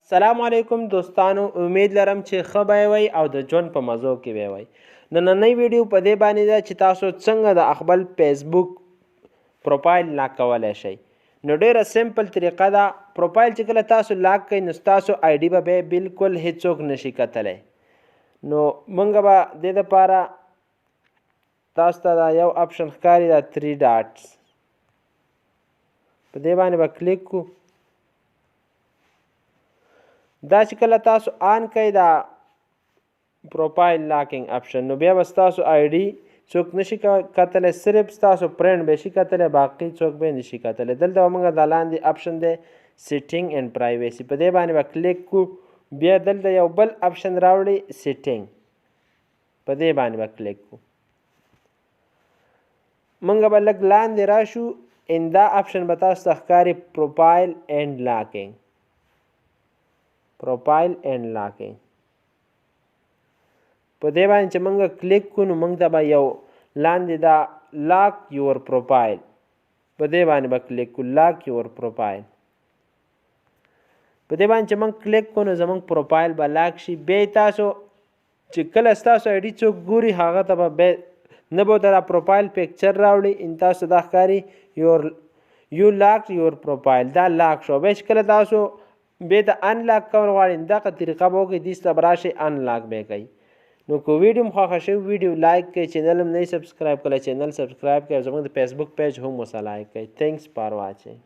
السلام علیکم دوستانو، امید لرم چې ښه به وئ او د ژوند په مزو کې به وئ. نننۍ ویډیو په دې باندې ده چې تاسو څنګه د خپل فیسبوک پروفایل لاک کولی شئ. نو ډیره سمپل طریقه ده. پروفایل چې کله تاسو لاک کوئ نو ستاسو آی ډي به بالکل هیڅوک نشي کتلی. نو موږ به د دې دپاره تاسو ته دا یو اپشن ښکاري، دا 3 ډاټس، په دې باندې به کلیک کړو. دا چې کله تاسو آن کوئ دا پروفایل لاکینګ اپشن، نو بیا به ستاسو آی ډي څوک نشي کتلی، صرف ستاسو فرینډ به شي کتلی، باقي څوک به نشي کتلی. دلته به موږ دا لاندې اپشن دی سیټینګ اینډ پرایویسي، په دې باندې به کلیک کړو. بیا دلته یو بل اپشن راوړي سیټینګ، په دې باندې به کلیک کړو. موږ به لږ لاندې راشو، ان دا اپشن به تاسو ته ښکاري پروفایل اینډ لاکینګ، پروفایل اینډ لاکینګ. په دې باندې چې موږ کلیک کړو نو موږ ته به یو لاندې دا لاک یور پروفایل، په دې باندې به کلیک کړو، لاک یور پروفایل. په دې باندې چې موږ کلیک کړو نو زموږ پروفایل به لاک شي. بیا تاسو چې کله ستاسو آی ډي څوک ګوري هغه ته به نه به ورته دا پروفایل پکچر راوړي، ان تاسو دا ښکاري یو لاک یور پروفایل، دا لاک شو. بیا چې کله تاسو بیا ته ان لاک کول غواړئ دغه طریقه به وکړئ، دې ته به راشئ ان لاک به یې کوئ. نو که ویډیو مو خوښه شوې ویډیو لایک کړئ، چینل هم نه سبسکرایب کړی چینل سبسکرایب کړئ او زموږ د فیسبوک پیج هم ورسره لایک کړئ. تھینکس فار واچینګ.